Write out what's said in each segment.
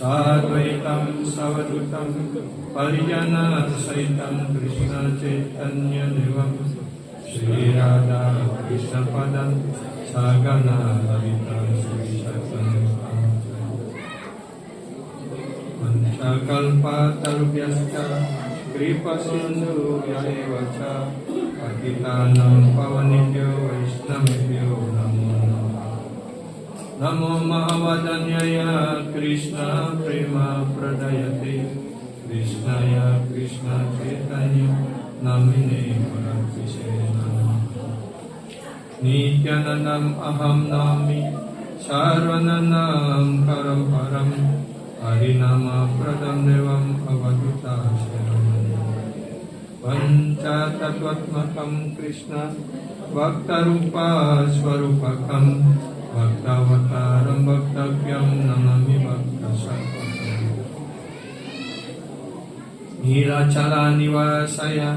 Sadvaitam Savadutam Parijana Saitam Krishna Chaitanya Devam Shri Radha Krishna Padam Sagana Lalita Shri Satanam Manchakalpa Tarubhyascha Kripa Sindhu Yaevacha Patitanam Pavanibhyo Vaishnavibhyo Namo Namo Mahavadanyaya Krishna Prema Pradayate Krishnaya Krishna Chaitanya Namine Paratise Nityanandam Aham Nami Sarvananam Paramparam Harinama Pradam Devam Avaduta Sharamana Pancha Tattvatmakam Krishna Bhaktarupa Swarupakam Bhaktavataram Bhaktavyam Namami Bhaktasakam Nilachala Nivasaya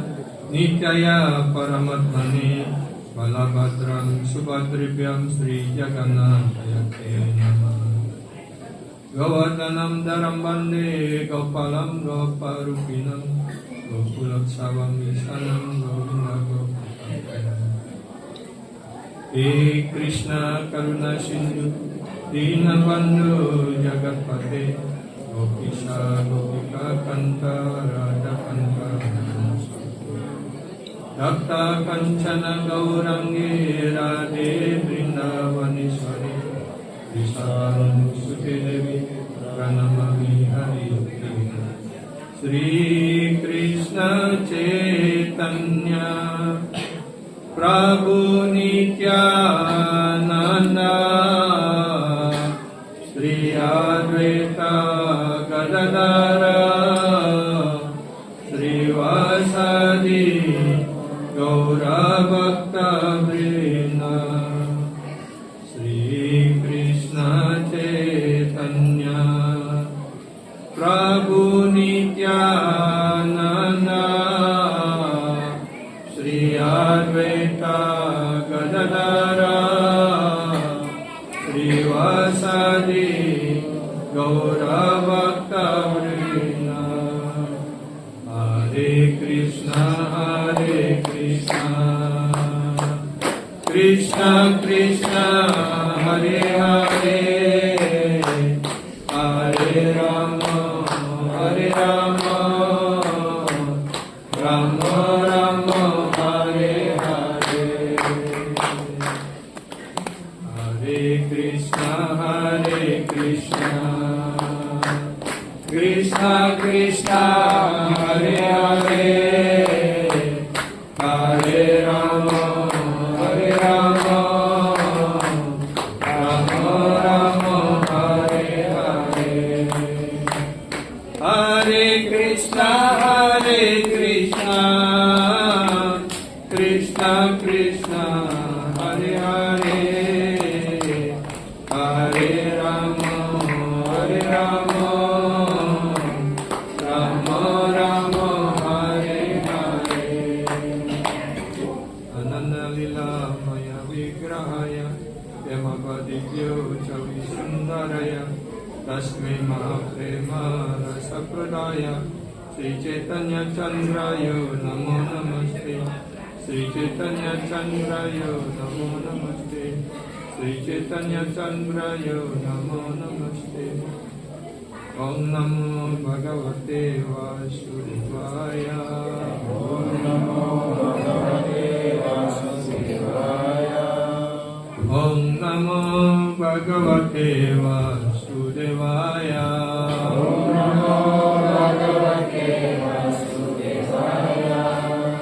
Nityaya Paramatmane Balabhadram Subhadribhyam Sri Jagannatayate Namah Govardhanam Dharam Bande Gopalam Goparupinam Gopulaksavam Vishanam Govinda Gopalam He Krishna Karuna Sindhu Dinabandhu Jagatpate Gopisa Gopika Kanta Radha Kanta Dakta Kanchana Gaurangi Radhe Vrindavaneshwari Vishanu Sute Devi Pranamami Hari Sri Krishna Chaitanya Prabhu Nityananda Sri Advaita Gadadara Sri Vasadi Gaura Bhakta Vrinda Sri Krishna Chaitanya Prabhu Nityananda Sri Advaita Gadadara Sri Vasadi Gaura Bhakta Vrinda Hare Krishna Krishna Krishna Hare Hare Hare Rama Hare Rama Rama Rama Hare Hare Hare Krishna Krishna Krishna Hare Hare Hare Rama Hare Rama Rama Rama Hare Hare Hare Krishna Krishna Krishna Hare Hare Hare Rama Hare Rama Rama Rama Hare Hare Ananda Lila Maya Vigrahaya Yamabadivyo Chavisundaraya Tasme Mahaprema Rasapradaya Sri Chaitanya Chandraya Namo Namaste Sri Chaitanya Chandraya Namo Namaste Sri Chaitanya Chandraya Namo Namaste Om Namo Bhagavate Vasudevaya Om Namo Bhagavate Vasudevaya Om Namo Bhagavate Vasudevaya Om Namo Bhagavate Vasudevaya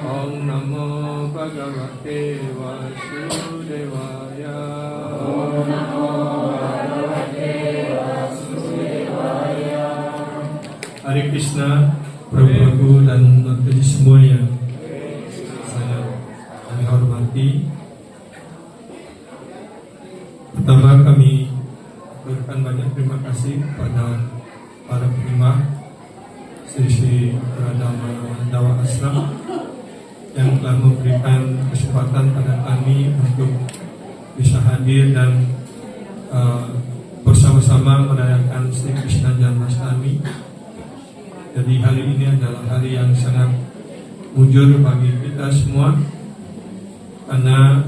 Om Namo Bhagavate Vasudevaya Om Namo Bhagavate Vasudevaya. Hare Krishna, Prabhu dan Notari semua yang kami hormati. Pertama kami berikan banyak terima kasih kepada para penerima Sri Radama Dawa Ashram yang telah memberikan kesempatan pada kami untuk bisa hadir dan bersama-sama merayakan Sri Krishna Janmashtami mujur bagi kita semua karena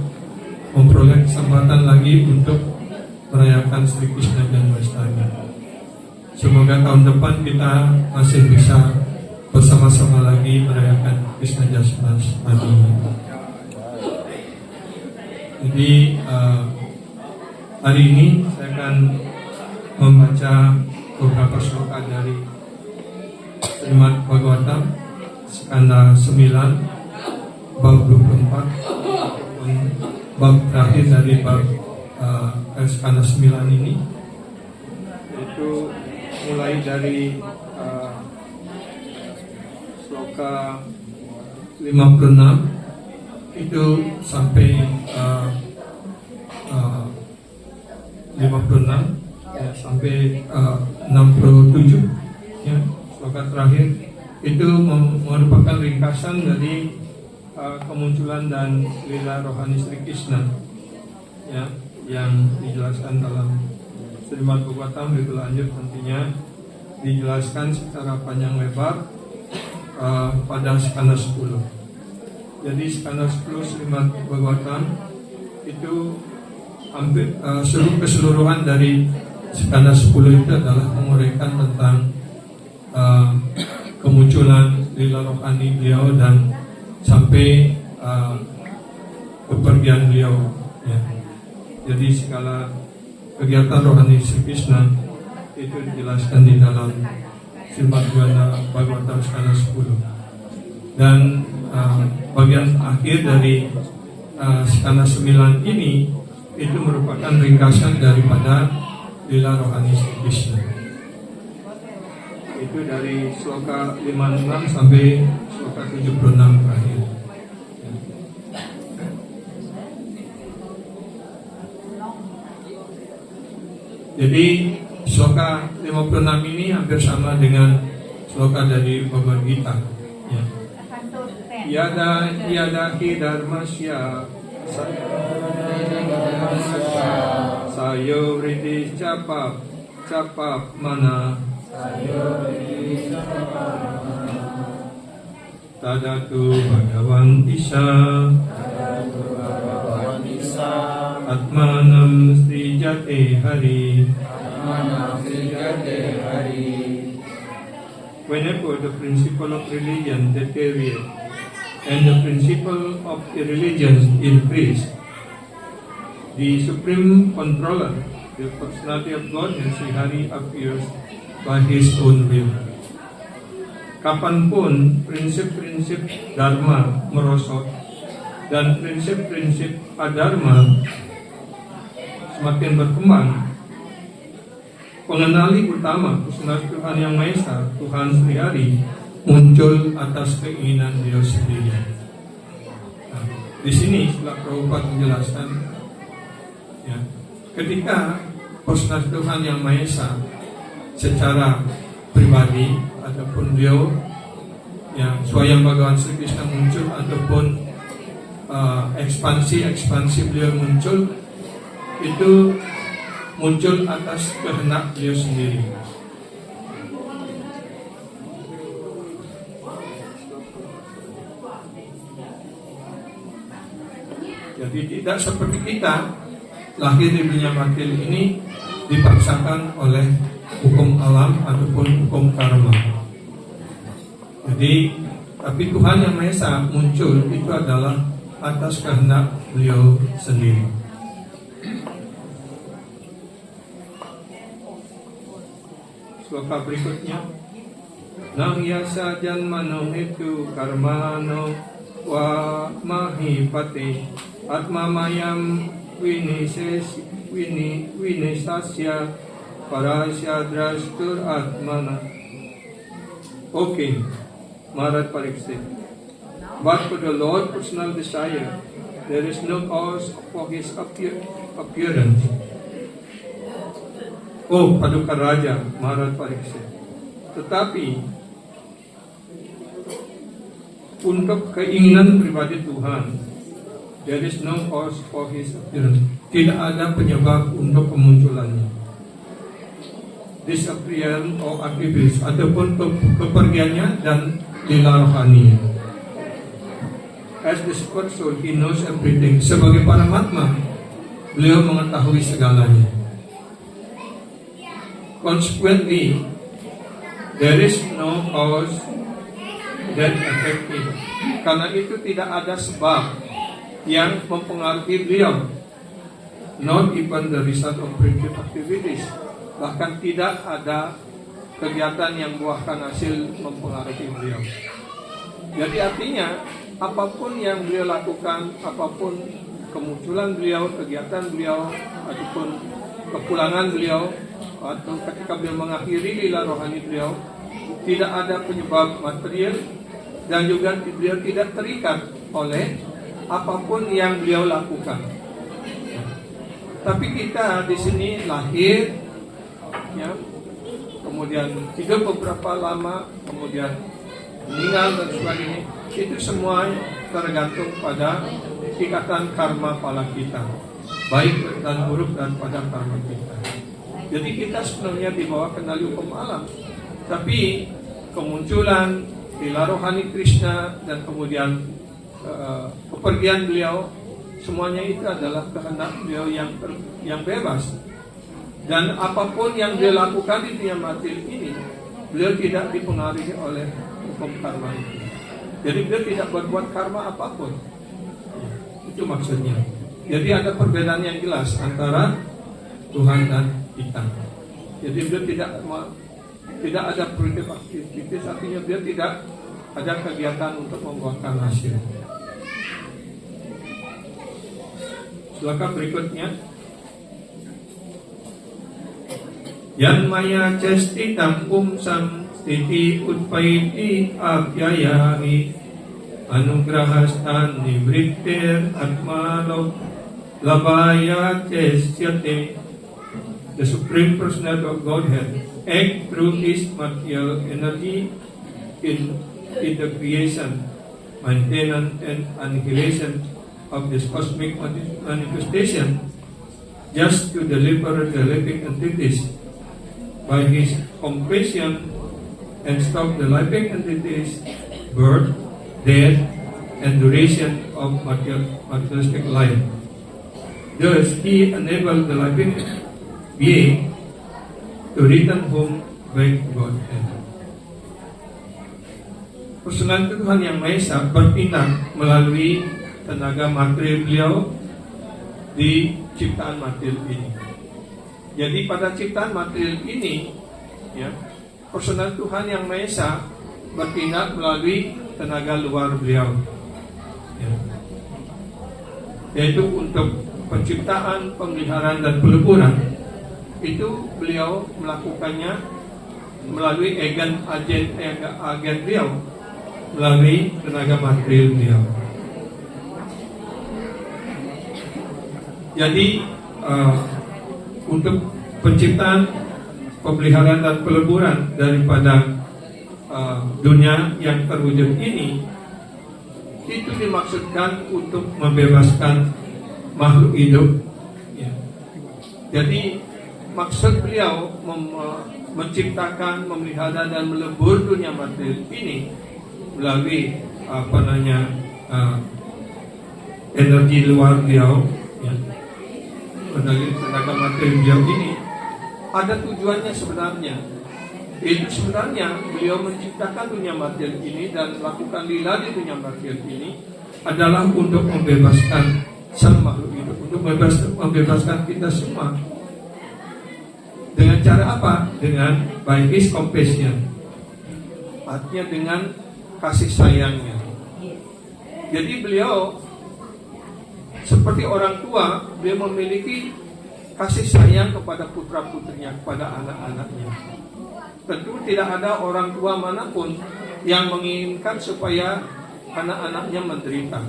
memperoleh kesempatan lagi untuk merayakan Sri Krishna Janmashtami. Semoga tahun depan kita masih bisa bersama-sama lagi merayakan Krishna Janmashtami. Jadi hari ini saya akan membaca beberapa sloka dari Srimad Bhagavatam skanda 9 bab 24, bab terakhir dari bab skanda 9 ini, yaitu mulai dari sloka 56 itu sampai 56 ya, sampai 67 ya, sloka terakhir itu merupakan ringkasan dari kemunculan dan lila rohani Sri Krishna ya, yang dijelaskan dalam Srimad Bhagavatam. Itu lanjut nantinya dijelaskan secara panjang lebar pada skanda 10. Jadi skanda 10 Srimad Bhagavatam itu hampir keseluruhan dari skanda 10 itu adalah menguraikan tentang kemunculan lila rohani beliau dan sampai kepergian beliau ya. Jadi segala kegiatan rohani Sri Krishna itu dijelaskan di dalam Srimad Bhagavatam skanda 10. Dan bagian akhir dari skanda 9 ini itu merupakan ringkasan daripada lila rohani Sri Krishna. Itu dari sloka 56 sampai sloka 76 terakhir. Jadi sloka 56 ini hampir sama dengan sloka dari Bhagavad Gita ya. Yada hi dharmasya sayo vriddhi capap mana tadatu bhagavan isa atmanam srijate hari. Whenever the principle of religion deteriorates and the principle of the religions increase, the supreme controller, the personality of Godhead, Sri Hari, appears by His own will. Kapanpun prinsip-prinsip dharma merosot dan prinsip-prinsip adharma semakin berkembang, pengenali utama personalitas Tuhan Yang Maha Esa, Tuhan Sri Hari, muncul atas keinginan beliau sendiri. Nah, di sini setelah Prabhupada menjelaskan, ya, ketika personalitas Tuhan Yang Maha Esa secara pribadi ataupun beliau yang Swayam Bhagavan Sri Krishna muncul ataupun ekspansi beliau muncul, itu muncul atas kehendak beliau sendiri. Jadi tidak seperti kita lahir di dunia batil ini dipaksakan oleh hukum alam ataupun hukum karma. Jadi tapi Tuhan Yang Maha Esa muncul itu adalah atas kehendak beliau sendiri. Sloka berikutnya, nang yasa janmano itu karmano wa mahipati atma mayam winisasya parasya drastur atmana. Okay, Maharaj Pariksit. But for the Lord personal desire, there is no cause for His appearance. Oh, Paduka Raja, Maharaj Pariksit. Tetapi untuk keinginan pribadi Tuhan, there is no cause for His appearance. Tidak ada penyebab untuk kemunculannya. Disappearance or activities ataupun kepergiannya dan lila rohani. as the Spirit soul, He knows everything. Sebagai Paramatma, beliau mengetahui segalanya. Consequently, there is no cause that affect it. Karena itu tidak ada sebab yang mempengaruhi beliau. Not even the result of primitive activities. Bahkan tidak ada kegiatan yang buahkan hasil mempengaruhi beliau. Jadi artinya apapun yang beliau lakukan, apapun kemunculan beliau, kegiatan beliau, ataupun kepulangan beliau, atau ketika beliau mengakhiri lila rohani beliau, tidak ada penyebab material dan juga beliau tidak terikat oleh apapun yang beliau lakukan. Tapi kita di sini lahir, ya, kemudian hidup beberapa lama, kemudian meninggal dan sebagainya. Itu semua tergantung pada ikatan karma pala kita, baik dan buruk dan pada karma kita. Jadi kita sebenarnya dibawa kendali hukum alam, tapi kemunculan lila rohani Krishna dan kemudian kepergian beliau, semuanya itu adalah kehendak beliau yang bebas. Dan apapun yang beliau lakukan di dunia material ini, beliau tidak dipengaruhi oleh hukum karma itu. Jadi beliau tidak berbuat karma apapun. Itu maksudnya. Jadi ada perbedaan yang jelas antara Tuhan dan kita. Jadi beliau tidak ada produktif aktivitas, artinya beliau tidak ada kegiatan untuk membuahkan hasil. Silakan berikutnya. Yan maya cestitam sam stiti utpaiti abhyayai anugrahastan nivrittir atmalo labaya cestyate. The Supreme Personality of Godhead act through His material energy in the creation, maintenance and annihilation of this cosmic manifestation, just to deliver the living entities by His compassion and stop the living entities' birth, death, and duration of materialistic life. Thus, He enabled the living being to return home back to Godhead. Personality Tuhan Yang Maha Esa bertindak melalui tenaga material beliau di ciptaan material ini. Jadi pada ciptaan material ini, ya, personal Tuhan Yang Maha Esa bertindak melalui tenaga luar beliau, ya, yaitu untuk penciptaan, pemeliharaan dan peleburan. Itu beliau melakukannya melalui agen beliau, melalui tenaga material beliau. Jadi untuk penciptaan, pemeliharaan dan peleburan daripada dunia yang terwujud ini, itu dimaksudkan untuk membebaskan makhluk hidup, ya. Jadi maksud beliau menciptakan, memelihara dan melebur dunia material ini melalui energi luar beliau, ya, melalui tenaga material beliau ini ada tujuannya sebenarnya. Itu sebenarnya beliau menciptakan dunia material ini dan melakukan lila di dunia material ini adalah untuk membebaskan sang makhluk hidup, untuk membebaskan kita semua. Dengan cara apa? Dengan by His compassion, artinya dengan kasih sayangnya. Jadi beliau seperti orang tua, beliau memiliki kasih sayang kepada putra-putrinya, kepada anak-anaknya. Tentu tidak ada orang tua manapun yang menginginkan supaya anak-anaknya menderita.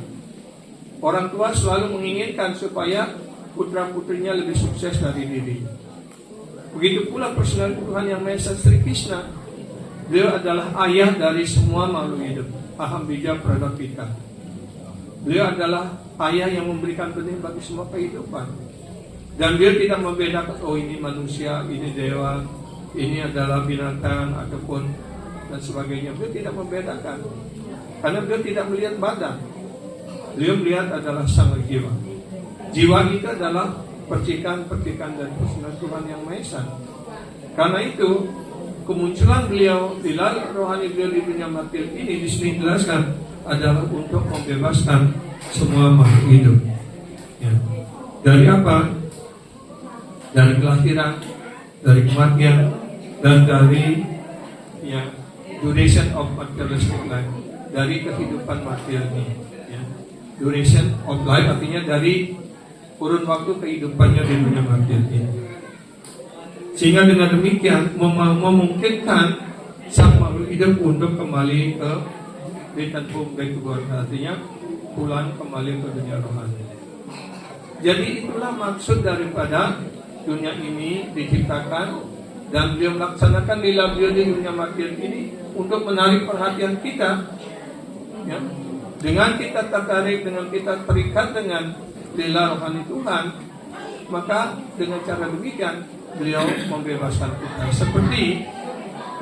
Orang tua selalu menginginkan supaya putra-putrinya lebih sukses dari dirinya. Begitu pula personal Tuhan Yang Maha Esa Sri Krishna. Beliau adalah ayah dari semua makhluk hidup, aham bija pradapita. Beliau adalah ayah yang memberikan benih bagi semua kehidupan. Dan beliau tidak membedakan, oh ini manusia, ini dewa, ini adalah binatang ataupun dan sebagainya. Beliau tidak membedakan, karena beliau tidak melihat badan. beliau melihat adalah sang jiwa. Jiwa itu adalah percikan-percikan dari personal Tuhan Yang Maha Esa. Karena itu kemunculan beliau di rohani beliau di dunia martir ini di sini dijelaskan adalah untuk membebaskan semua makhluk hidup. Ya. Dari apa? Dari kelahiran, dari kematian, dan dari duration of materialistic life, dari kehidupan material ini. Ya. Duration of life artinya dari kurun waktu kehidupannya di dunia material ini. Sehingga dengan demikian memungkinkan sang makhluk hidup untuk kembali ke return home back to God, artinya pulang kembali ke dunia rohani. Jadi itulah maksud daripada dunia ini diciptakan, dan beliau melaksanakan lila beliau di dunia material ini untuk menarik perhatian kita. Ya. Dengan kita tertarik, dengan kita terikat dengan lila rohani Tuhan, maka dengan cara demikian beliau membebaskan kita. Seperti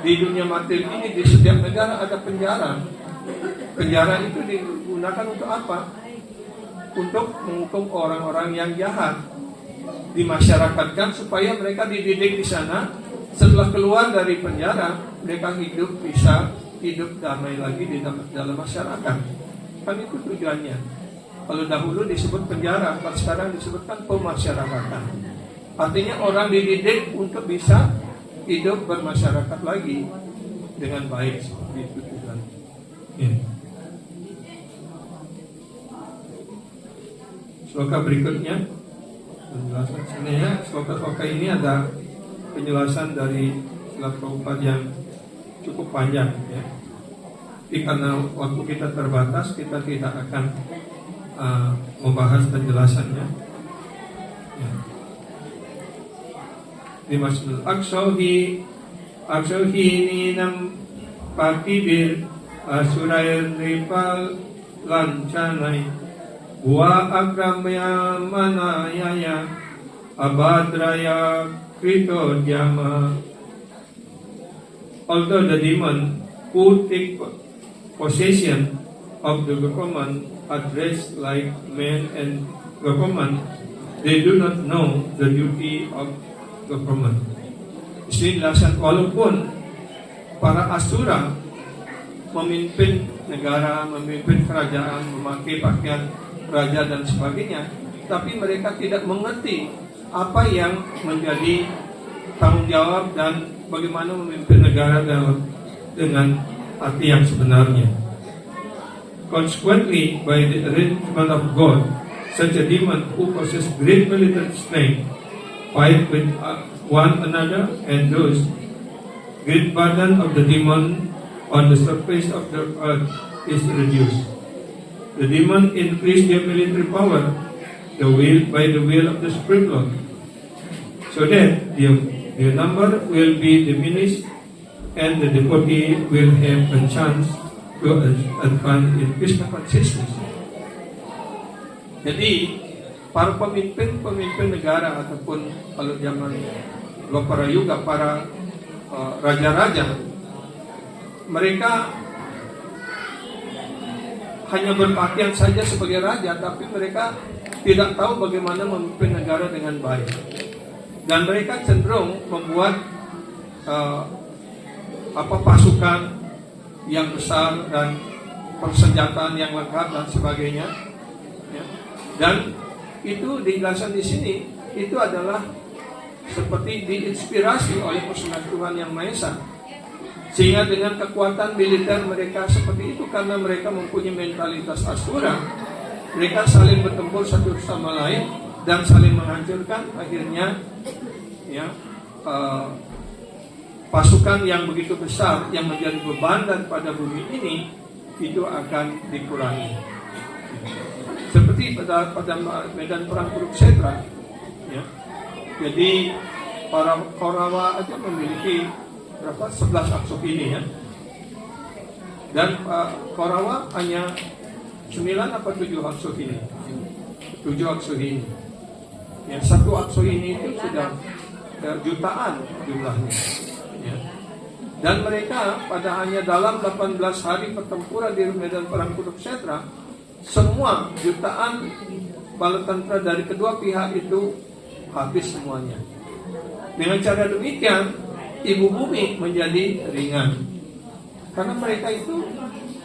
di dunia material ini, di setiap negara ada penjara. Penjara itu digunakan untuk apa? Untuk menghukum orang-orang yang jahat, dimasyarakatkan supaya mereka dididik di sana. Setelah keluar dari penjara, mereka bisa hidup damai lagi di dalam masyarakat. Kan itu tujuannya. Kalau dahulu disebut penjara, kalau sekarang disebutkan pemasyarakatan. Artinya orang dididik untuk bisa hidup bermasyarakat lagi dengan baik, seperti itu tujuan. Ya. Sloka berikutnya penjelasan. Sebenarnya sloka ini ada penjelasan dari Srila Prabhupada yang cukup panjang, ya. Tapi karena waktu kita terbatas, kita tidak akan membahas penjelasannya. Ya. Dimaksud aksohi ninam patibir asurair ripal lancanai wa akramya manayaya abadraya krito dhyama. Although the demon who take possession of the government are dressed like men and government, they do not know the duty of government. Istilahkan, walaupun para asura memimpin negara, memimpin kerajaan, memakai pakaian raja dan sebagainya, tapi mereka tidak mengerti apa yang menjadi tanggung jawab dan bagaimana memimpin negara dengan arti yang sebenarnya. Consequently, by the arrangement of God, such a demon who possesses great military strength fight with one another, and those great burden of the demon on the surface of the earth is reduced. The demon increase their military power by the will of the Spirit Lord, so that their number will be diminished and the devotee will have a chance to advance in Krishna consciousness. Jadi para pemimpin negara ataupun kalau zaman Dwapara Yuga, para raja-raja, mereka hanya berpakaian saja sebagai raja, tapi mereka tidak tahu bagaimana memimpin negara dengan baik. Dan mereka cenderung membuat pasukan yang besar dan persenjataan yang lengkap dan sebagainya. Ya. Dan itu dijelaskan di sini, itu adalah seperti diinspirasi oleh personal Tuhan Yang Maha Esa. Sehingga dengan kekuatan militer mereka seperti itu, karena mereka mempunyai mentalitas asura, mereka saling bertempur satu sama lain dan saling menghancurkan. Akhirnya pasukan yang begitu besar yang menjadi beban daripada bumi ini itu akan dikurangi. Seperti pada medan perang Kurukshetra, ya. Jadi para Kaurawa aja memiliki 11 aksokini, ya. Dan Kaurawa hanya 9 atau 7 aksokini. 7 aksokini. Ya, satu aksokini itu sudah jutaan jumlahnya. Ya. Dan mereka pada hanya dalam 18 hari pertempuran di medan perang Kurukshetra semua jutaan bala tentara dari kedua pihak itu habis semuanya. Dengan cara demikian, ibu bumi menjadi ringan. Karena mereka itu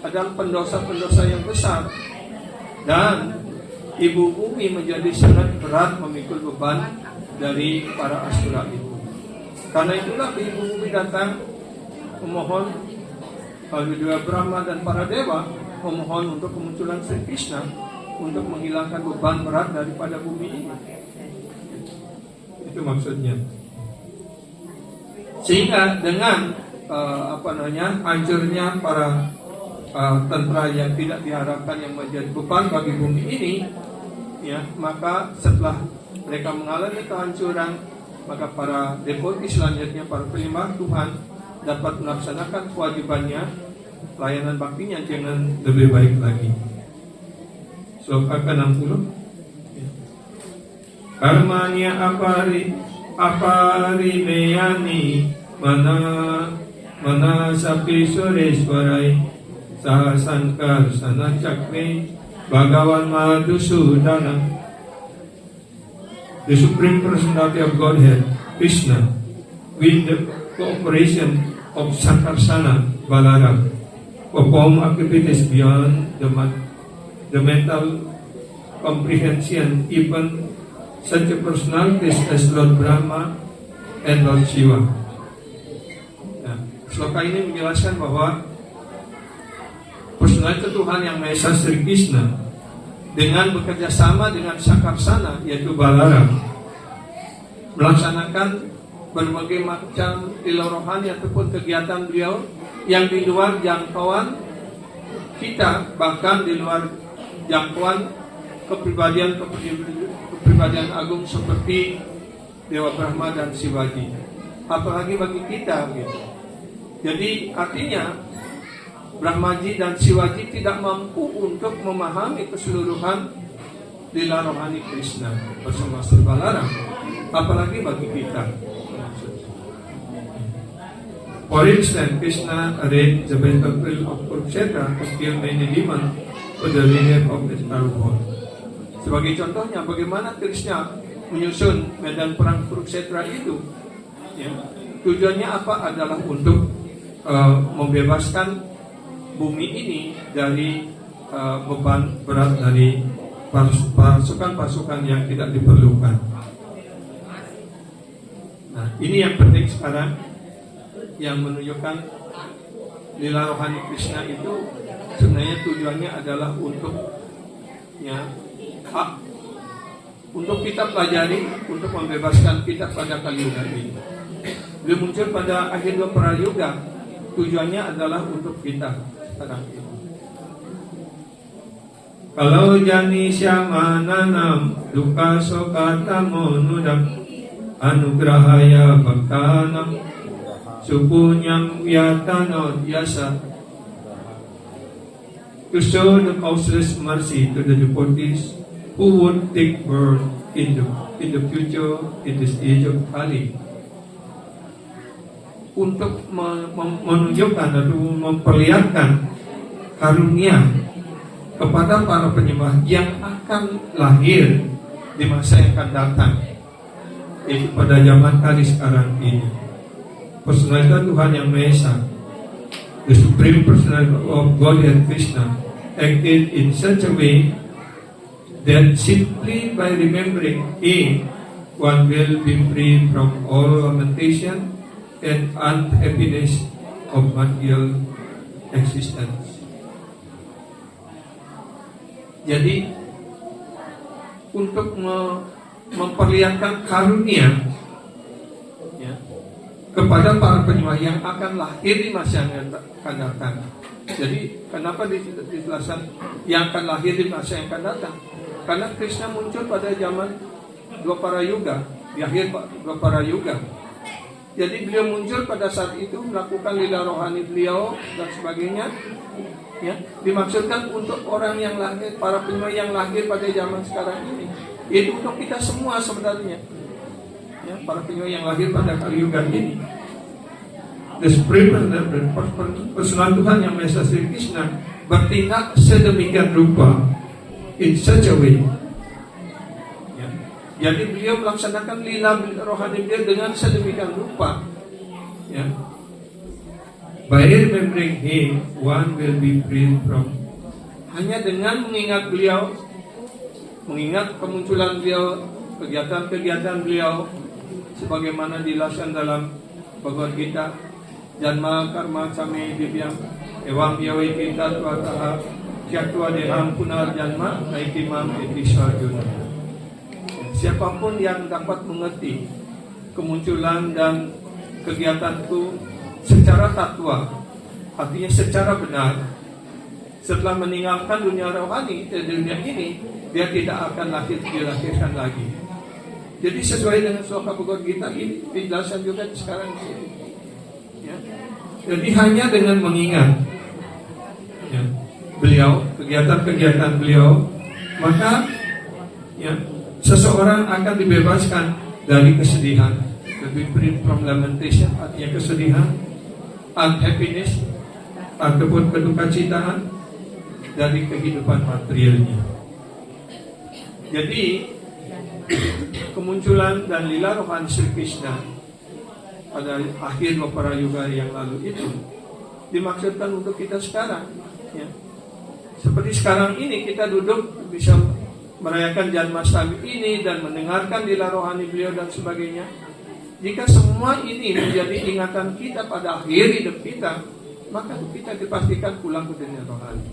adalah pendosa-pendosa yang besar. Dan ibu bumi menjadi sangat berat memikul beban dari para asura itu. Karena itulah ibu bumi datang memohon, Dewa Brahma dan para dewa memohon untuk kemunculan Sri Krishna untuk menghilangkan beban berat daripada bumi ini. Itu maksudnya. Sehingga dengan hancurnya para tentara yang tidak diharapkan yang menjadi beban bagi bumi ini, ya, maka setelah mereka mengalami kehancuran, maka para devoti selanjutnya, para penyembah Tuhan dapat melaksanakan kewajibannya, pelayanan baktinya dengan lebih baik lagi. Sloka ke-60. Karmanya apari meyani mana sapi sureswarai sahasankar sanacakme Bhagavan Madhusudana. The Supreme Personality of Godhead, Krishna, with the cooperation of Sankarsana Balaram, perform activities beyond the mental comprehension, even such a personalities as Lord Brahma and Lord Shiva. Nah, sloka ini menjelaskan bahwa personalitas Tuhan yang Maha Esa Sri Krishna dengan bekerja sama dengan Sankarsana yaitu Balaram melaksanakan berbagai macam lila rohani ataupun kegiatan beliau yang di luar jangkauan kita, bahkan di luar jangkauan kepribadian agung seperti Dewa Brahma dan Shivaji, apalagi bagi kita gitu. Jadi artinya Brahmaji dan Shivaji tidak mampu untuk memahami keseluruhan lila rohani Krishna bersama Sri Balaram, apalagi bagi kita. For instance, Krishna arranged the battlefield of Kurukshetra to kill many demons for the relief of the star world. Sebagai contohnya, bagaimana Krishna menyusun medan perang Kurukshetra itu, ya, tujuannya apa? Adalah untuk membebaskan bumi ini dari beban berat dari pasukan-pasukan yang tidak diperlukan. Nah, ini yang penting sekarang, yang menunjukkan lila rohani Krishna itu sebenarnya tujuannya adalah untuk untuk kita pelajari, untuk membebaskan kita pada kali ini. Dia muncul pada akhir dua prayuga, tujuannya adalah untuk kita sekarang ini. Kalau jani syamananam duka sokatamo nudam anugrahaya bhaktanam supunyam yatano yasa. To show the causeless mercy to the devotees who would take birth in the future in this age of Kali, untuk menunjukkan atau memperlihatkan karunia kepada para penyembah yang akan lahir di masa yang akan datang, yaitu pada zaman Kali sekarang ini. Personalitas Tuhan yang Maha Esa, the Supreme Personality of Godhead Krishna, acted in such a way that simply by remembering Him, one will be free from all lamentation and unhappiness of material existence. Jadi, untuk memperlihatkan karunia, ya, kepada para penyembah yang akan lahir di masa yang akan datang. Jadi kenapa dijelaskan yang akan lahir di masa yang akan datang? Karena Krishna muncul pada zaman Dwapara Yuga, di akhir Dwapara Yuga. Jadi beliau muncul pada saat itu melakukan lila rohani beliau dan sebagainya, ya, dimaksudkan untuk orang yang lahir, para penyembah yang lahir pada zaman sekarang ini. Itu untuk kita semua sebenarnya, ya, para penyembah yang lahir pada Kali Yuga ini. The Supreme Personal Tuhan yang Maha Esa Sri Krishna bertindak sedemikian rupa in such a way. Ya. Jadi beliau melaksanakan lila rohani beliau dengan sedemikian rupa. Ya. By remembering him, one will be freed from. Hanya dengan mengingat beliau, mengingat kemunculan beliau, kegiatan-kegiatan beliau, sebagaimana dijelaskan dalam Bhagavad Gita, Janma karma same divyam evam yawai kita tuataha syakwa deham punar janma naitimam etisarjuna. Siapapun yang dapat mengerti kemunculan dan kegiatanku secara tatwa, artinya secara benar, setelah meninggalkan dunia rohani dan dunia ini, dia tidak akan dilahirkan lagi. Jadi sesuai dengan sloka Bhagavad Gita ini penjelasan juga sekarang di sini. Ya. Jadi hanya dengan mengingat ya, beliau, kegiatan-kegiatan beliau, maka ya, seseorang akan dibebaskan dari kesedihan. To be free from lamentation, artinya kesedihan, unhappiness, ataupun kedukacitahan dari kehidupan materialnya. Jadi kemunculan dan lila rohani Sri Krishna pada akhir para yuga yang lalu itu dimaksudkan untuk kita sekarang. Ya. Seperti sekarang ini kita duduk bisa merayakan Janmashtami ini dan mendengarkan lila rohani beliau dan sebagainya. Jika semua ini menjadi ingatan kita pada akhir hidup kita, maka kita dipastikan pulang ke dunia rohani.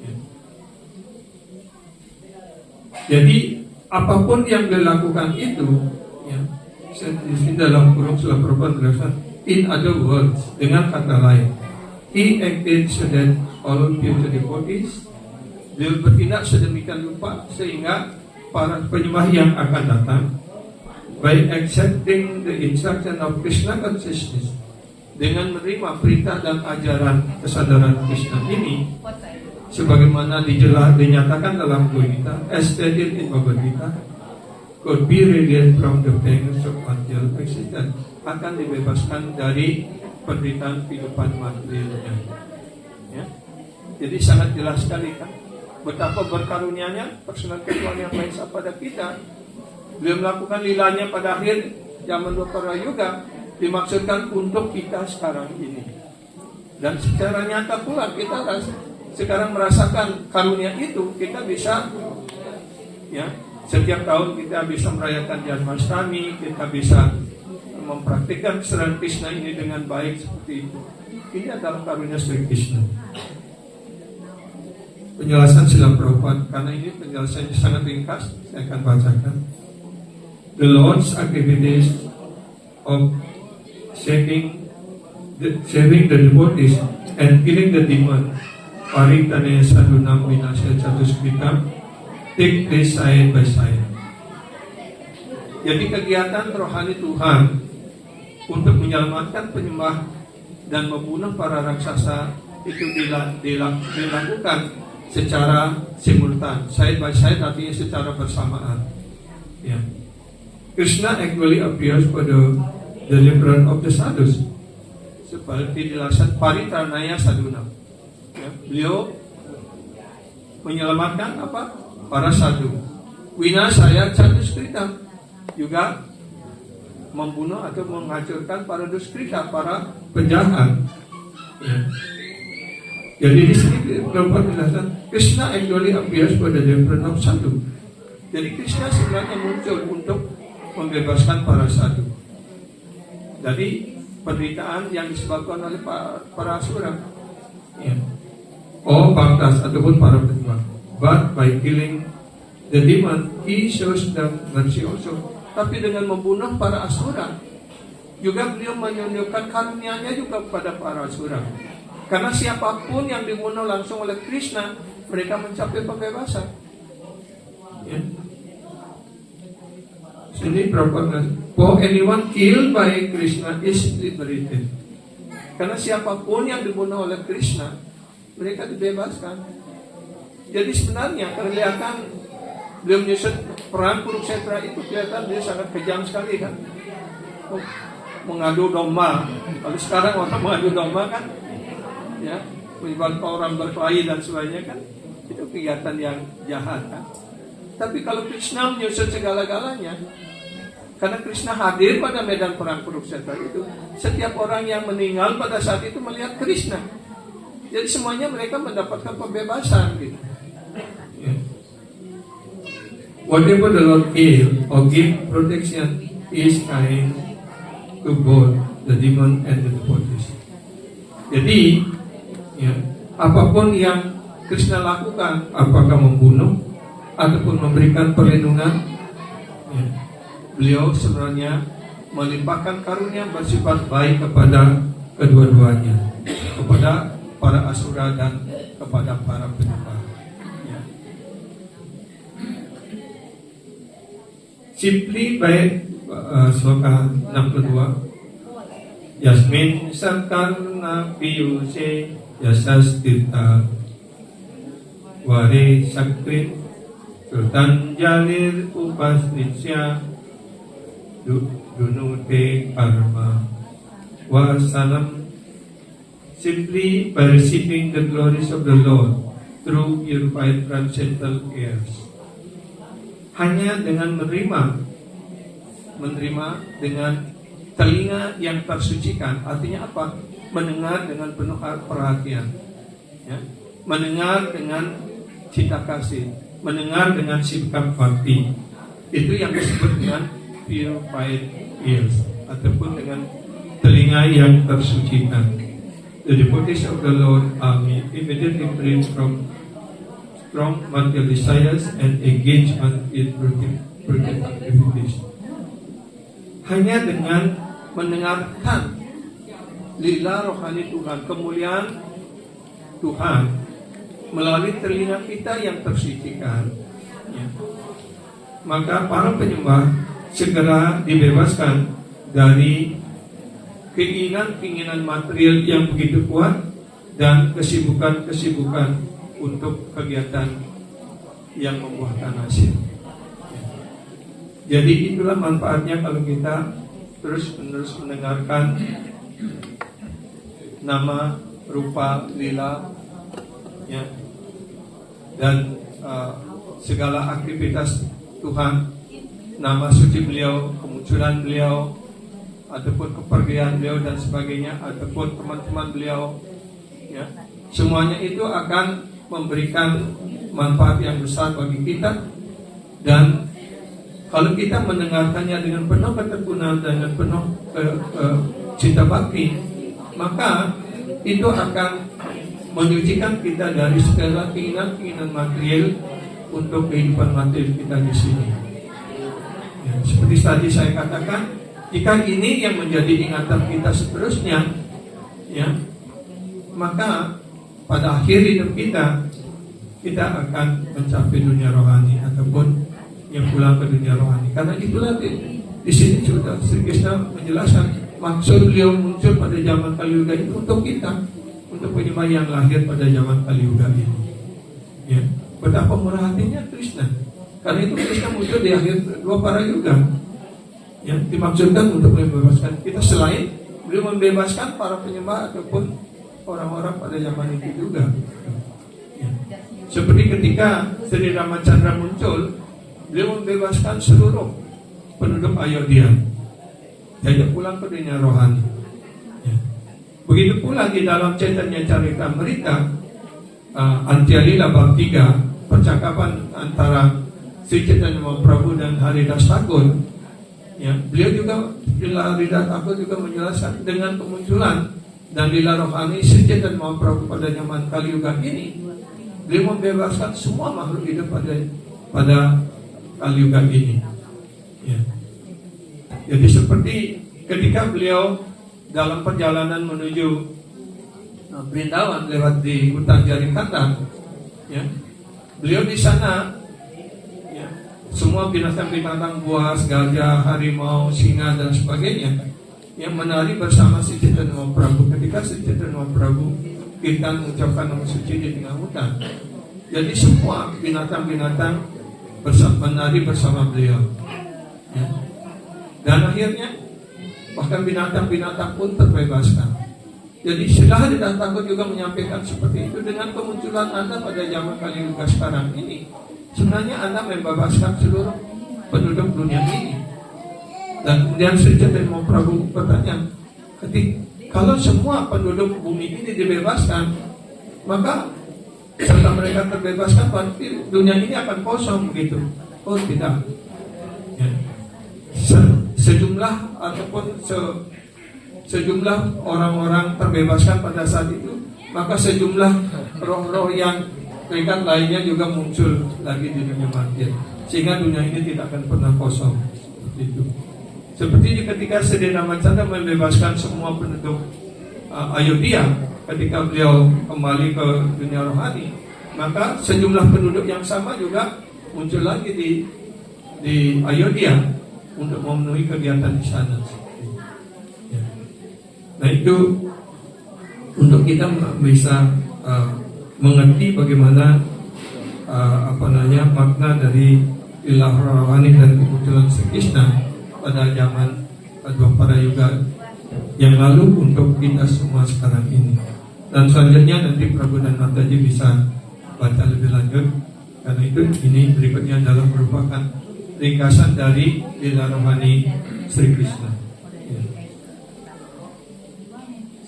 Ya. Jadi apapun yang dilakukan itu, ya, di dalam kurung Srila Prabhupada berkata, in other words, dengan kata lain, he acted so that all future devotees, beliau bertindak sedemikian rupa sehingga para penyembah yang akan datang, by accepting the instruction of Krishna consciousness, dengan menerima perintah dan ajaran kesadaran Krishna ini, sebagaimana dinyatakan dalam Bhagavad Gita, as stated in Bhagavad Gita, could be released from the pangs of material existence, akan dibebaskan dari penderitaan kehidupan materialnya. Ya. Jadi sangat jelas sekali kan, betapa berkarunianya perkenan Tuhan yang Maha Esa pada kita. Beliau melakukan lilanya pada akhir zaman para yuga, dimaksudkan untuk kita sekarang ini. Dan secara nyata pula kita sekarang merasakan karunia itu, kita bisa ya, setiap tahun kita bisa merayakan Janmashtami, kita bisa mempraktikkan kesadaran Krishna ini dengan baik seperti itu. Ini adalah karunia Sri Krishna. Penjelasan Srila Prabhupada, karena ini penjelasannya sangat ringkas, saya akan bacakan. The Lord's activities of saving the devotees and killing the demon, Paritane Sadunam Vinasya Chatuskritam, take place side by side. Jadi kegiatan rohani Tuhan untuk menyelamatkan penyembah dan membunuh para raksasa itu dilakukan secara simultan, side by side, artinya secara bersamaan. Ya. Krishna actually appears for the deliverance of the sadhus, seperti dijelaskan Paritranaya Sadunam. Ya, beliau menyelamatkan apa? Para sadhu. Winasaya Chatuskritam, juga membunuh atau menghancurkan para duskrita, para penjahat. Ya. Jadi di sini Prabhupada menjelaskan Krishna actually appears for the deliverance of sadhu. Jadi Krishna sebenarnya muncul untuk membebaskan para sadhu dari penderitaan yang disebabkan oleh para asura. Ya. Oh bhaktas ataupun para penyembah. But by killing the demon, he shows them mercy also. Tapi dengan membunuh para asura, juga beliau menunjukkan karunia-Nya juga kepada para asura. Karena siapapun yang dibunuh langsung oleh Krishna, mereka mencapai pembebasan. Ya. Sini Prabhupada, for anyone killed by Krishna is liberated. Karena siapapun yang dibunuh oleh Krishna, mereka dibebaskan. Jadi sebenarnya kelihatan beliau menyusun perang Kurukshetra itu kelihatan dia sangat kejam sekali kan. Mengadu domba. Kalau sekarang orang mengadu domba kan, ya, menyebabkan orang berkelahi dan sebagainya kan. itu kegiatan yang jahat kan. Tapi kalau Krishna menyusun segala-galanya, karena Krishna hadir pada medan perang Kurukshetra itu, setiap orang yang meninggal pada saat itu melihat Krishna. Jadi semuanya mereka mendapatkan pembebasan gitu. Yeah. Whatever the Lord give or give protection is kind to both the demon and the devotees. Jadi, ya, apapun yang Krishna lakukan, apakah membunuh ataupun memberikan perlindungan, ya, beliau sebenarnya melimpahkan karunia bersifat baik kepada kedua-duanya, kepada para asura dan kepada para penyembah. Ya. Simply by sloka 62. Yasmin sakarna piyuse yasastita ware sakrit Sultanjalir upasnitsya dunute karma wasalam. Simply by receiving the glories of the Lord through purified transcendental airs. Hanya dengan menerima dengan telinga yang tersucikan, artinya apa? Mendengar dengan penuh perhatian, ya? Mendengar dengan cinta kasih, mendengar dengan sikap bakti. Itu yang disebut dengan purified ears, ataupun dengan telinga yang tersucikan. The devotees of the Lord are immediately freed from strong material desires and engagement in productive activities. Hanya dengan mendengarkan lila rohani Tuhan, kemuliaan Tuhan melalui telinga kita yang tersucikan, ya, maka para penyembah segera dibebaskan dari keinginan-keinginan material yang begitu kuat dan kesibukan-kesibukan untuk kegiatan yang membuahkan hasil. Jadi itulah manfaatnya kalau kita terus-menerus mendengarkan nama, rupa, lila, ya, dan segala aktivitas Tuhan, nama suci beliau, kemunculan beliau, ataupun kepergian beliau dan sebagainya, ataupun teman-teman beliau, ya, semuanya itu akan memberikan manfaat yang besar bagi kita. Dan kalau kita mendengarkannya dengan penuh ketekunan dan dengan penuh cinta bakti, maka itu akan menyucikan kita dari segala keinginan-keinginan material untuk kehidupan material kita di sini. Ya, seperti tadi saya katakan, jika ini yang menjadi ingatan kita seterusnya, ya, maka pada akhir hidup kita akan mencapai dunia rohani ataupun yang pulang ke dunia rohani. Karena itulah di sini sudah Sri Krishna menjelaskan maksud beliau muncul pada zaman Kali Yuga itu untuk kita, untuk penyembah yang lahir pada zaman Kali Yuga ini. Ya, betapa murah hatinya Krishna. Karena itu Krishna muncul di akhir dua para yuga. Ya, dimaksudkan untuk membebaskan kita, selain beliau membebaskan para penyembah ataupun orang-orang pada zaman itu juga. Ya. Seperti ketika Sri Ramacandra muncul, beliau membebaskan seluruh penduduk Ayodhya, diajak pulang ke dunia rohani. Ya. Begitu pula di dalam Chaitanya Charitamrita, Antyalila bab 3, percakapan antara Sri Chaitanya Mahaprabhu dan Haridas Thakur. Ya, beliau juga, Haridas Thakur juga menjelaskan dengan kemunculan dan lila rohani Sri Chaitanya Mahaprabhu pada zaman Kali Yuga ini, beliau membebaskan semua makhluk hidup pada Kali Yuga ini. Ya. Jadi seperti ketika beliau dalam perjalanan menuju Vrindavan lewat di hutan Jarikata, ya, beliau di sana, ya, semua binatang-binatang buas, gajah, harimau, singa dan sebagainya yang menari bersama Sri Chaitanya Mahaprabhu. Ketika Sri Chaitanya Mahaprabhu kita mengucapkan nama suci di tengah hutan, jadi semua binatang-binatang menari bersama beliau, ya. Dan akhirnya bahkan binatang-binatang pun terbebaskan. Jadi sudah dan takut juga menyampaikan seperti itu. Dengan kemunculan Anda pada zaman Kaliuga sekarang ini, sebenarnya Anda membebaskan seluruh penduduk dunia ini. Dan kemudian Saudara mau Prabu bertanya, kalau semua penduduk bumi ini dibebaskan, maka setelah mereka terbebaskan, berarti dunia ini akan kosong begitu. Oh tidak. Ya. Sejumlah ataupun sejumlah orang-orang terbebaskan pada saat itu, maka sejumlah roh-roh yang ringan lainnya juga muncul lagi di dunia makin, sehingga dunia ini tidak akan pernah kosong. Itu seperti ketika Sedena Mancanda membebaskan semua penduduk Ayodhya ketika beliau kembali ke dunia rohani, maka sejumlah penduduk yang sama juga muncul lagi di Ayodhya untuk memenuhi kegiatan di sana. Nah itu untuk kita bisa mengerti bagaimana makna dari ilah rohani dan kemunculan Sri Krishna pada zaman Dwapara Yuga yang lalu untuk kita semua sekarang ini. Dan selanjutnya nanti Prabu dan Mataji bisa baca lebih lanjut, karena itu ini berikutnya adalah merupakan ringkasan dari ilah rohani Sri Krishna.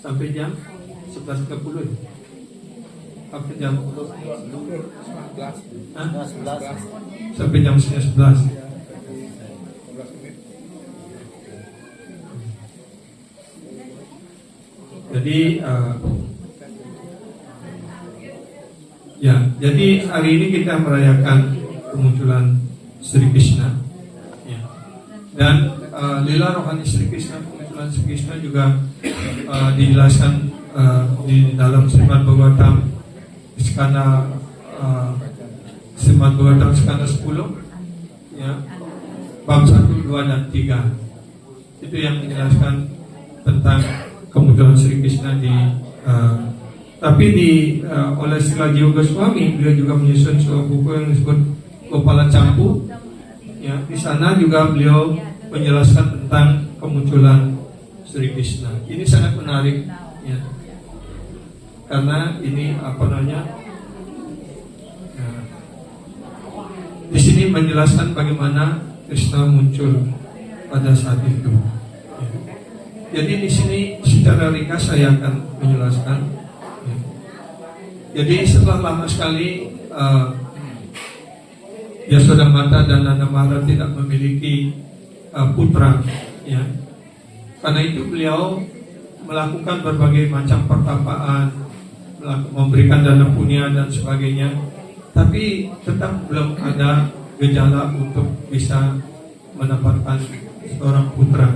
Sampai jam 11.30 sampai jam 11. Sampai jam 11. Jadi jadi hari ini kita merayakan kemunculan Sri Krishna, ya. Dan lila rohani Sri Krishna, kemunculan Sri Krishna juga dijelaskan di dalam Srimad Bhagavatam skala Srimad Bhagavatam skala 10, ya, bab 1, 2 dan 3. Itu yang menjelaskan tentang kemunculan Sri Krishna tapi oleh Srila Jiva Goswami, beliau juga menyusun sebuah buku yang disebut Gopala Champu. Ya, di sana juga beliau menjelaskan tentang kemunculan Sri Krishna. Ini sangat menarik, ya, karena ini di sini menjelaskan bagaimana Krishna muncul pada saat itu. Ya. Jadi di sini secara ringkas saya akan menjelaskan. Ya. Jadi setelah lama sekali Yasodamata dan Nanda Maharaj tidak memiliki putra, ya. Karena itu beliau melakukan berbagai macam pertapaan, memberikan dana punya dan sebagainya, tapi tetap belum ada gejala untuk bisa mendapatkan seorang putra.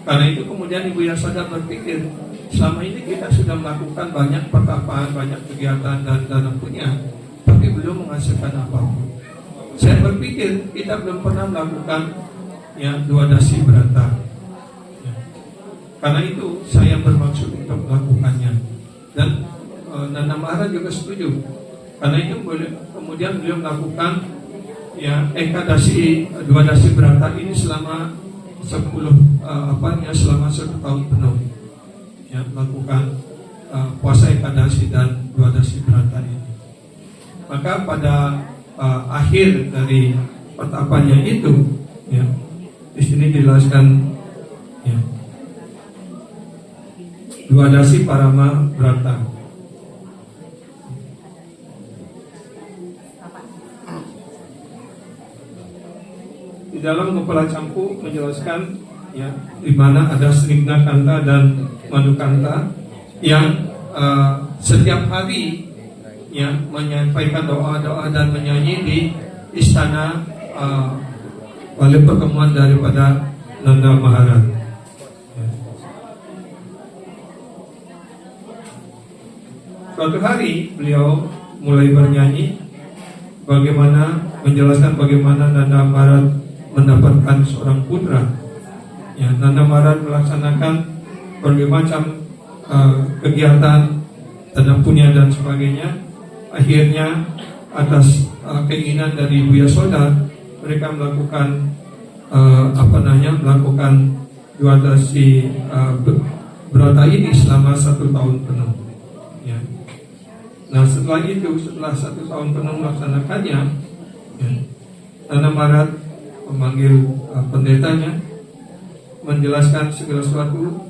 Karena itu kemudian Ibu Yasoda berpikir, selama ini kita sudah melakukan banyak pertapaan, banyak kegiatan dan dana punya, tapi belum menghasilkan apapun. Saya berpikir kita belum pernah melakukan Dwadasi Brata. Karena itu saya bermaksud untuk melakukannya. Dan Nanda Maharaj juga setuju. Karena itu kemudian beliau melakukan Dwadasi Brata ini selama 1 tahun penuh. Ya, melakukan puasa Ekadasi dan Dwadasi Brata ini. Maka pada akhir dari pertapannya itu, ya, di sini dijelaskan, ya, Dwadasi Parama Brata. Di dalam Gopala Champu menjelaskan, ya, di mana ada Snigdha Kanta dan Madhukanta yang setiap hari, ya, menyampaikan doa-doa dan menyanyi di istana oleh pertemuan daripada Nanda Maharaj. Suatu hari beliau mulai bernyanyi menjelaskan bagaimana Nanda Maharaj mendapatkan seorang putra. Ya, Nanda Maharaj melaksanakan berbagai macam kegiatan, dana punya dan sebagainya. Akhirnya atas keinginan dari Ibu Yasoda, mereka melakukan Dwadasi berata ini selama 1 tahun penuh. Ya. Nah setelah 1 tahun penuh melaksanakannya, ya, Nana Marat memanggil pendetanya, menjelaskan segala sesuatu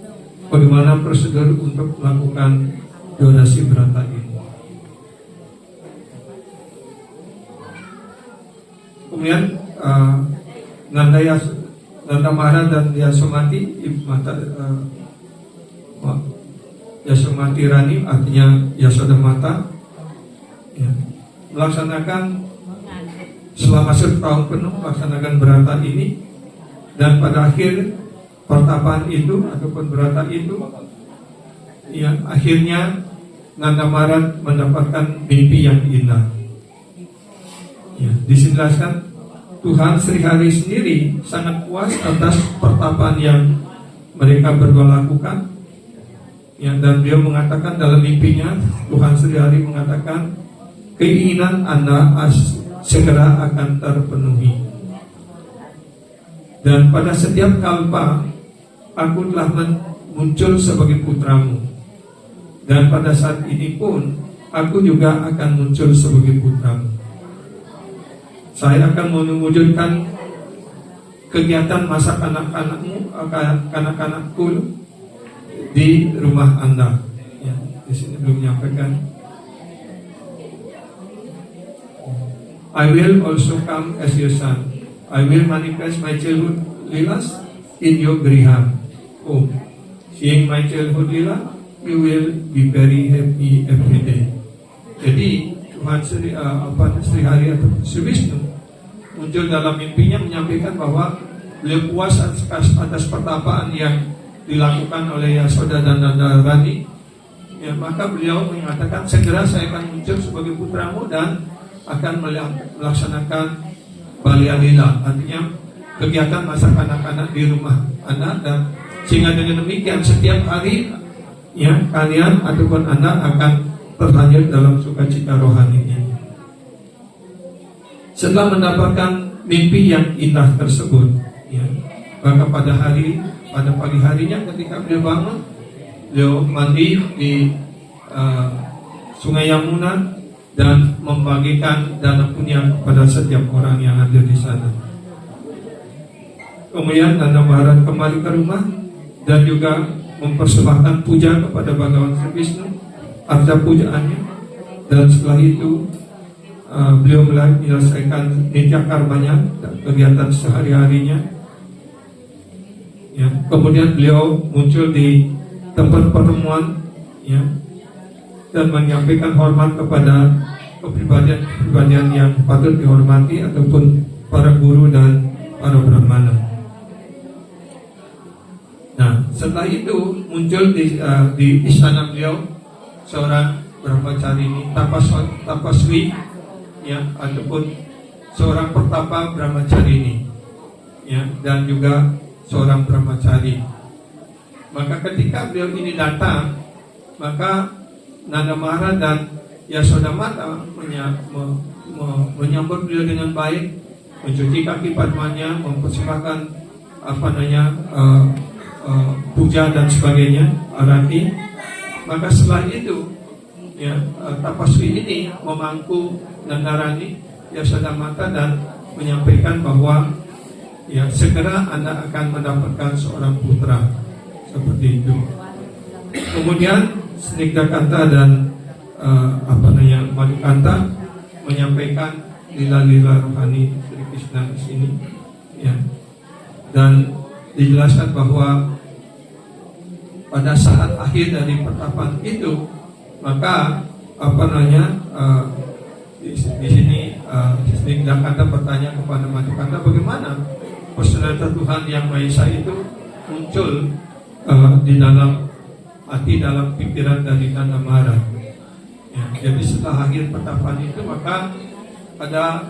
bagaimana prosedur untuk melakukan donasi berata ini. Kemudian Nanda Marat dan Yasomati Yasomati Rani, artinya Yasoda Mata, ya, melaksanakan selama 1 tahun penuh melaksanakan berata ini, dan pada akhir pertapaan itu ataupun berata itu, ya, akhirnya Nanda Marat mendapatkan mimpi yang indah. Ya, dijelaskan Tuhan Sri Hari sendiri sangat puas atas pertapaan yang mereka berdua lakukan. Ya, dan beliau mengatakan dalam mimpinya, Tuhan Sri Hari mengatakan keinginan Anda segera akan terpenuhi. Dan pada setiap kalpa aku telah muncul sebagai putramu. Dan pada saat ini pun aku juga akan muncul sebagai putramu. Saya akan mewujudkan kegiatan masa kanak-kanakku di rumah Anda. Ya, di sini belum menyampaikan. I will also come as your son. I will manifest my childhood lilas in your griha. Oh, seeing my childhood lila, you will be very happy every day. Jadi Tuhan Sri Hari atau Sri Wisnu muncul dalam mimpinya menyampaikan bahwa beliau puas atas pertapaan yang dilakukan oleh Yasoda dan Nanda Rani. Ya, maka beliau mengatakan segera saya akan muncul sebagai putramu dan akan melaksanakan Balia Lila, artinya kegiatan masa kanak-kanak di rumah Anda, dan sehingga dengan demikian setiap hari, ya, kalian ataupun Anda akan terlanjur dalam sukacita rohani ini. Setelah mendapatkan mimpi yang indah tersebut, ya, maka pada pagi harinya ketika beliau bangun, beliau mandi di Sungai Yamuna dan membagikan dana punya kepada setiap orang yang ada di sana. Kemudian Nanda Maharaj kembali ke rumah dan juga mempersembahkan puja kepada Bhagawan Sri Wisnu, arta pujaannya, dan setelah itu beliau menyelesaikan nitya karmanya, kegiatan sehari-harinya. Ya, kemudian beliau muncul di tempat pertemuan, ya, dan menyampaikan hormat kepada kepribadian yang patut dihormati ataupun para guru dan para brahmana. Nah, setelah itu muncul di istana beliau seorang brahmacarini tapaswi, ya, ataupun seorang pertapa brahmacarini, ya, dan juga seorang brahmacari. Maka ketika beliau ini datang, maka Nanda Maharaj dan Yasoda Mata menyambut beliau dengan baik, mencuci kaki padmanya, mempersembahkan puja dan sebagainya, arati. Maka setelah itu, ya, tapaswi ini memangku Nandarani, Yasoda Mata, dan menyampaikan bahwa, ya, segera Anda akan mendapatkan seorang putra, seperti itu. Kemudian Snigdakanta dan Madhukanta menyampaikan lila-lila rohani Sri Krishna di sini, ya, dan dijelaskan bahwa pada saat akhir dari pertapaan itu, maka di sini Snigdakanta bertanya kepada Madhukanta bagaimana personalitas Tuhan yang Maha Esa itu muncul di dalam hati, dalam pikiran dari Nanda Maharaj. Ya, jadi setelah akhir pertapaan itu, maka ada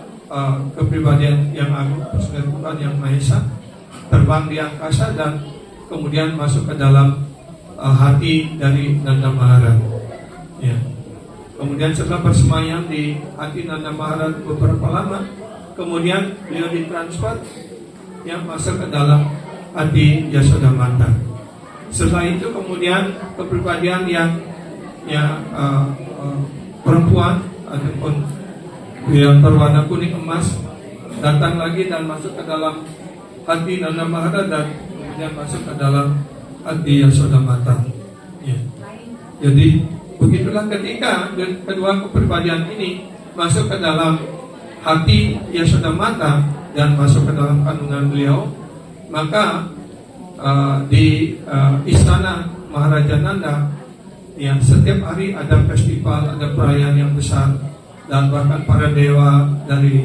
kepribadian yang agung, personalitas Tuhan yang Maha Esa terbang di angkasa dan kemudian masuk ke dalam hati dari Nanda Maharaj. Ya. Kemudian setelah bersemayam di hati Nanda Maharaj beberapa lama, kemudian beliau ditransfer, yang masuk ke dalam hati Yasoda Mata. Setelah itu kemudian kepribadian yang perempuan ataupun yang berwarna kuning emas datang lagi dan masuk ke dalam hati Nanda Mahara dan kemudian masuk ke dalam hati Yasodamata. Ya. Jadi begitulah ketika kedua kepribadian ini masuk ke dalam hati Yasodamata dan masuk ke dalam kandungan beliau, maka di istana Maharaja Nanda yang setiap hari ada festival, ada perayaan yang besar, dan bahkan para dewa dari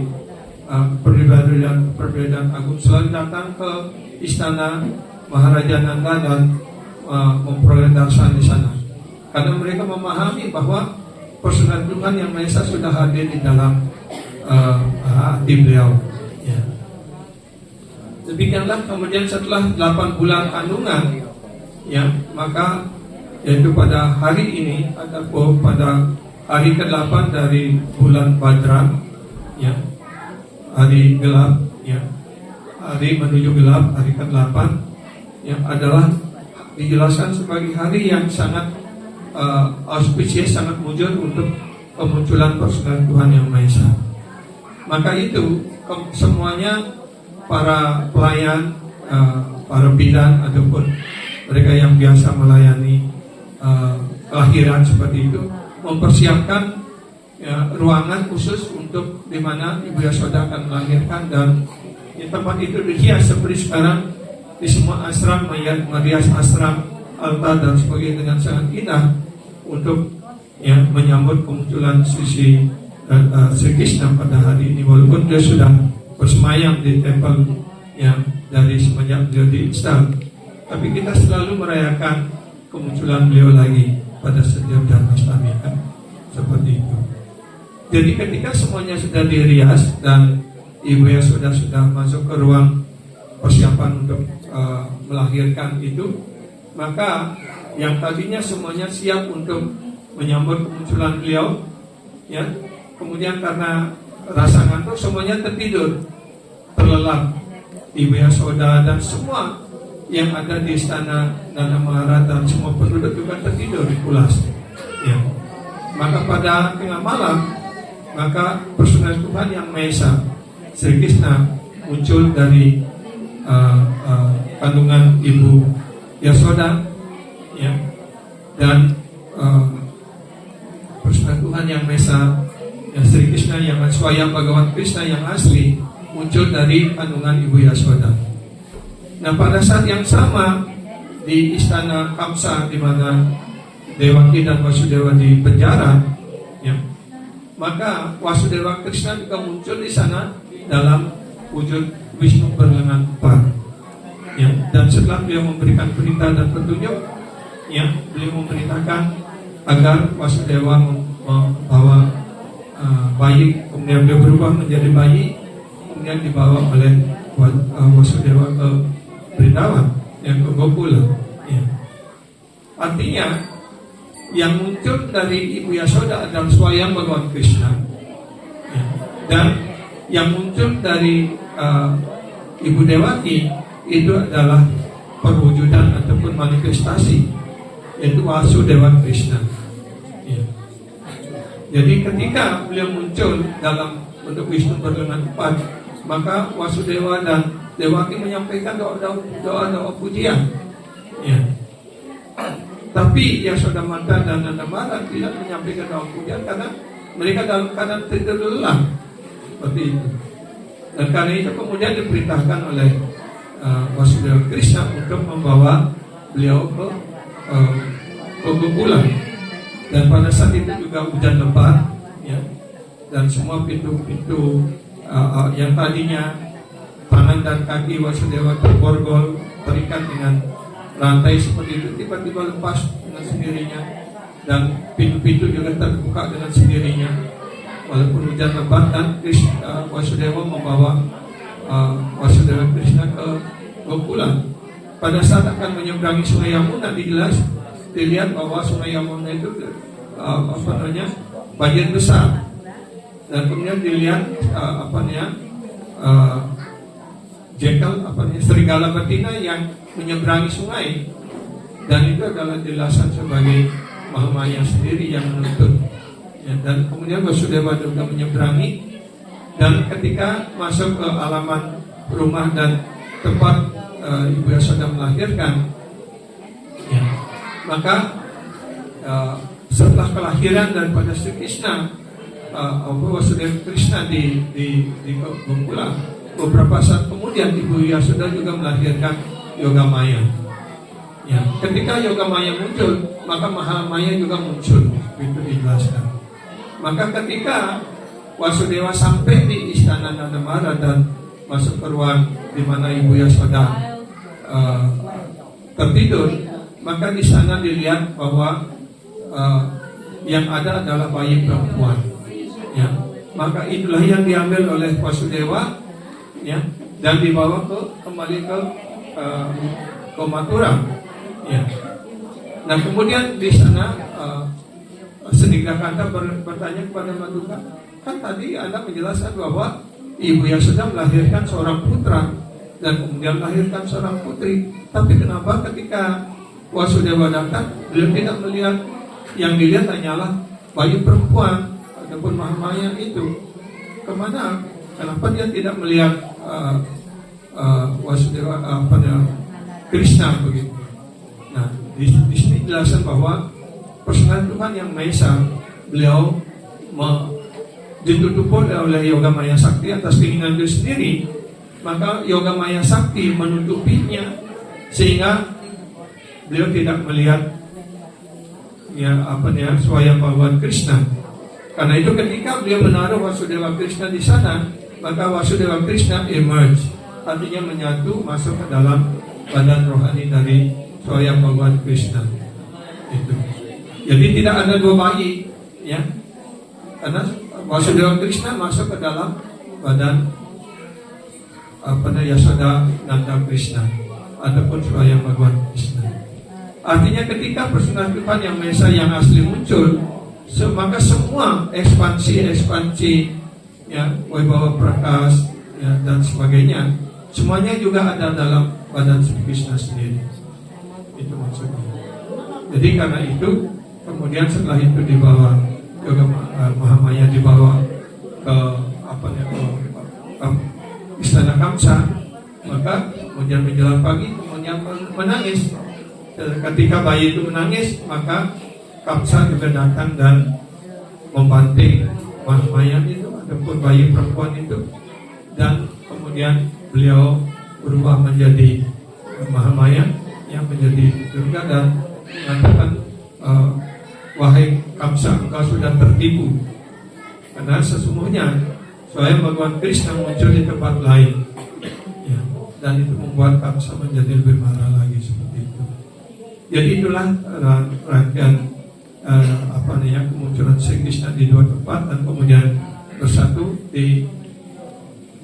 perbedaan agung selalu datang ke istana Maharaja Nanda dan memperoleh darshan di sana, karena mereka memahami bahwa personal Tuhan Yang Maha Esa sudah hadir di dalam hati beliau. Ya. Demikianlah kemudian setelah 8 bulan kandungan, ya, maka yaitu pada hari ini ataupun pada hari ke-8 dari bulan Badra, ya, hari gelap, ya, hari menuju gelap, hari ke-8, yang adalah dijelaskan sebagai hari yang sangat auspicious, sangat mujur untuk kemunculan personal Tuhan Yang Maha Esa. Maka itu semuanya para pelayan, para bidan ataupun mereka yang biasa melayani kelahiran seperti itu mempersiapkan ruangan khusus untuk di mana Ibu Yasoda akan melahirkan, dan di tempat itu dihias seperti sekarang di semua asram, merias asram, altar dan sebagainya dengan sangat indah untuk menyambut kemunculan Sri Krishna pada hari ini, walaupun dia sudah bersemayam di temple yang dari semenjak beliau diinstal, tapi kita selalu merayakan kemunculan beliau lagi pada setiap Janmastami, kan? Seperti itu. Jadi ketika semuanya sudah dirias dan Ibu Yasoda sudah masuk ke ruang persiapan untuk melahirkan itu, maka yang tadinya semuanya siap untuk menyambut kemunculan beliau, ya, kemudian karena rasa ngantuk semuanya tertidur, terlelap. Ibu Yasoda dan semua yang ada di istana Nanda Mahara dan semua penduduk juga tertidur di pulas, ya. Maka pada tengah malam, maka personal Tuhan Yang Maha Esa Sri Krishna muncul dari kandungan Ibu Yasoda, ya, dan personal Tuhan Yang Maha Esa Sri Krishna yang Swayam Bhagawan Krishna yang asli muncul dari kandungan Ibu Yasoda. Nah, pada saat yang sama di istana Kamsa di mana Devaki dan Wasudewa di penjara, ya, maka Wasudewa Krishna juga muncul di sana dalam wujud Wisnu berlengan 4, ya. Dan setelah beliau memberikan perintah dan petunjuk, ya, beliau memerintahkan agar Wasudewa membawa bayi, kemudian beliau berubah menjadi bayi, kemudian dibawa oleh Wasudewa ke Vrindavan, yang ke Gokula, ya. Artinya yang muncul dari Ibu Yasoda adalah Swayam Bhagawan Krishna, ya. Dan yang muncul dari Ibu Dewaki itu adalah perwujudan ataupun manifestasi, yaitu Wasudewa Krishna, ya. Jadi ketika beliau muncul dalam bentuk Wisnu berlengan 4, maka Wasudewa dan Dewaki menyampaikan doa-doa pujian, ya. Tapi Yasodamata dan Nanda Mahara tidak menyampaikan doa pujian karena mereka dalam keadaan tidur lelah, seperti itu. Dan karena itu kemudian diperintahkan oleh Wasudewa Krishna untuk membawa beliau ke Gokula. Dan pada saat itu juga hujan lebat, ya, dan semua pintu-pintu yang tadinya tangan dan kaki Wasudewa terborgol, terikat dengan rantai seperti itu, tiba-tiba lepas dengan sendirinya, dan pintu-pintu juga terbuka dengan sendirinya walaupun hujan lebat. Dan Wasudewa membawa Wasudewa Krishna ke Gokula. Pada saat akan menyeberangi Sungai Yamuna, dilihat bahwa Sungai Yamuna itu banjir besar, dan kemudian dilihat serigala betina yang menyeberangi sungai, Dan itu adalah jelasan sebagai Mahamaya sendiri yang menuntut. Ya, dan kemudian Vasudeva juga menyeberangi, dan ketika masuk ke halaman rumah dan tempat Ibu Yasoda melahirkan, ya, maka setelah kelahiran daripada Sri Krishna, Vasudeva Krishna di Gokula, beberapa saat kemudian Ibu Yasoda juga melahirkan Yogamaya. Ya, ketika Yogamaya muncul, maka Mahamaya juga muncul, itu dijelaskan. Maka ketika Vasudeva sampai di istana Nandamara dan masuk ke ruang di mana Ibu Yasoda tertidur, maka di sana dilihat bahwa yang ada adalah bayi perempuan. Ya, maka itulah yang diambil oleh Vasudeva, ya, dan dibawa kembali ke Mathura. Ya. Nah kemudian di sana Sendighakanta bertanya kepada Maduka, kan tadi Anda menjelaskan bahwa Ibu Yasoda melahirkan seorang putra dan kemudian melahirkan seorang putri, tapi kenapa ketika Vasudeva datang beliau tidak melihat, yang dilihat hanyalah bayi perempuan ataupun Mahamaya itu? Kemana? Kenapa dia tidak melihat Vasudeva Krishna begitu? Nah di sini dijelaskan bahwa personal Tuhan yang Maha Esa, beliau ditutup oleh Yogamaya Sakti atas keinginan beliau sendiri, maka Yogamaya Sakti menutupinya sehingga beliau tidak melihat Swayambhavan Krishna. Karena itu ketika beliau menaruh Vasudeva Krishna di sana, maka Vasudeva Krishna emerge, artinya menyatu masuk ke dalam badan rohani dari Swayambhavan Krishna. Itu. Jadi tidak ada dua bayi, ya, karena Vasudeva Krishna masuk ke dalam badan Yasoda Nanda Krishna ataupun Swayambhavan Krishna. Artinya ketika personal Tuhan yang Maha Esa yang asli muncul, maka semua ekspansi, ya, Vaibhava Prakas, ya, dan sebagainya, semuanya juga ada dalam badan Sri Krishna sendiri. Itu maksudnya. Jadi karena itu, kemudian setelah itu dibawa Mahamaya dibawa ke istana Kamsa, maka kemudian menjelang pagi kemudian menangis. Ketika bayi itu menangis, maka Kamsa juga datang dan membanting Mahamaya itu ataupun bayi perempuan itu, dan kemudian beliau berubah menjadi Mahamaya yang menjadi Durga dan mengatakan, wahai Kamsa, engkau sudah tertipu, karena sesungguhnya Swayambhavan Krishna muncul di tempat lain, ya, dan itu membuat Kamsa menjadi lebih marah lagi seperti itu. Jadi itulah rangkaian kemunculan Sri Krishna di dua tempat dan kemudian bersatu di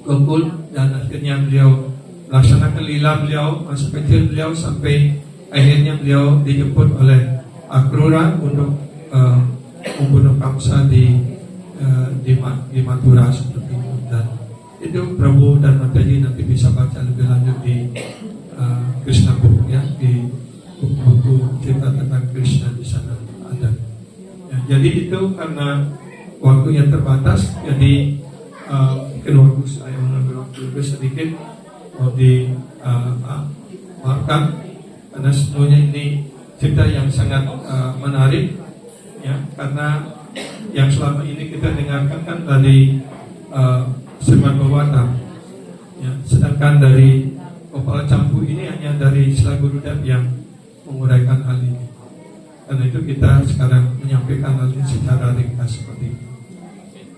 Gokul, dan akhirnya beliau melaksanakan lila beliau masa kecil beliau sampai akhirnya beliau dijemput oleh Akrura untuk membunuh Kamsa di Mathura seperti itu. Dan itu Prabu dan Mataji nanti bisa baca lebih lanjut di Krishna Book, ya, di buku cerita tentang Krishna di sana ada. Ya, jadi itu karena waktunya terbatas, jadi mungkin waktu saya mengambil waktu lebih sedikit mau maafkan, karena semuanya ini cerita yang sangat menarik, ya, karena yang selama ini kita dengarkan kan dari Srimad Bhagavatam, ya, sedangkan dari Gopala Campu ini hanya dari Sila Gurudev yang menguraikan hal ini. Karena itu kita sekarang menyampaikan hal ini secara ringkas seperti itu.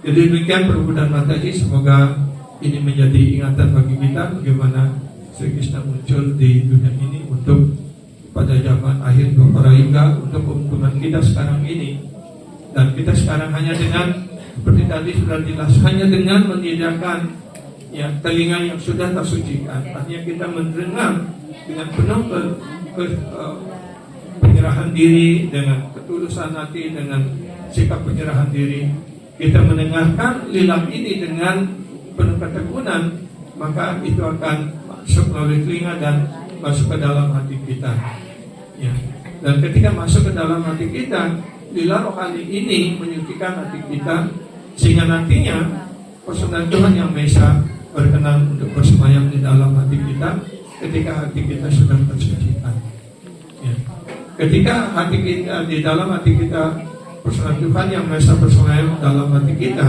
Jadi demikian Prabu dan Mataji, semoga ini menjadi ingatan bagi kita bagaimana Sri Krishna muncul di dunia ini untuk pada zaman akhir Dwapara Yuga, untuk keuntungan kita sekarang ini. Dan kita sekarang hanya dengan, seperti tadi sudah jelas, hanya dengan menyediakan, ya, telinga yang sudah tersucikan, artinya kita mendengar dengan penuh penyerahan diri, dengan ketulusan hati, dengan sikap penyerahan diri, kita mendengarkan lila ini dengan penuh ketekunan, maka itu akan masuk melalui telinga dan masuk ke dalam hati kita, ya. Dan ketika masuk ke dalam hati kita, bila rohani ini menyucikan hati kita, sehingga nantinya personal Tuhan yang Maha Esa berkenan untuk bersemayam di dalam hati kita ketika hati kita sudah tersucikan. Ya. Ketika hati kita, di dalam hati kita, personal Tuhan yang Maha Esa bersemayam dalam hati kita,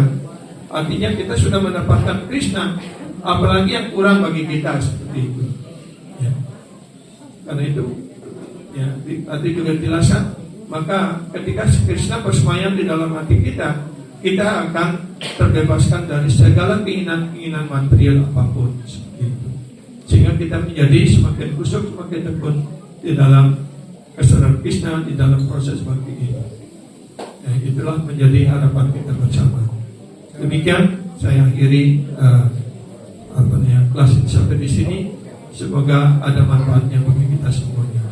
artinya kita sudah mendapatkan Krishna, apalagi yang kurang bagi kita seperti itu. Ya. Karena itu, ya, tadi juga dijelaskan, maka ketika Krishna bersemayam di dalam hati kita, kita akan terbebaskan dari segala keinginan-keinginan material apapun seperti itu. Sehingga kita menjadi semakin kusuk, semakin tekun di dalam kesadaran Krishna, di dalam proses bhakti ini. Ya, itulah menjadi harapan kita bersama. Demikian saya akhiri kelas sampai di sini. Semoga ada manfaatnya bagi kita semuanya.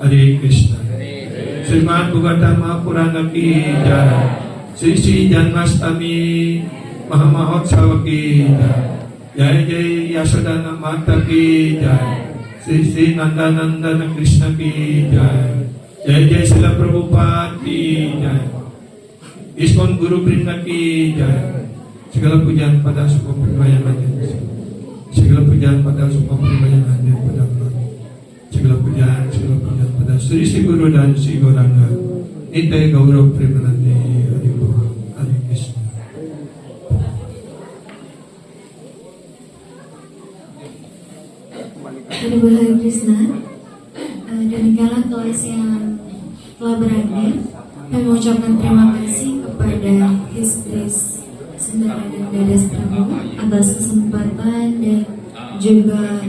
Hare Krishna. Srimad Bhagavatam Purana ki jai. Sri Janmastami Mahamahotsawa ki jai. Jai Yasodhana Mata ki jai. Sri Nandanandana Krishna ki jai. Jai Srila Prabhupada ki jai. Iskon Guru Brinda ki jai. Segala pujian pada Suko Pribaya Hadir. Segala pujian pada Suko Pribaya Hadir pada Allah. Segala pujian pada Sri Guru dan Sri Gauranga. Nitai Gaurav Premanandi. Hare Krishna. Hare Krishna. Demikianlah kelas yang telah berakhir. Kami mengucapkan terima kasih kepada His Grace Sundara dan Dadas Prabu atas kesempatan dan juga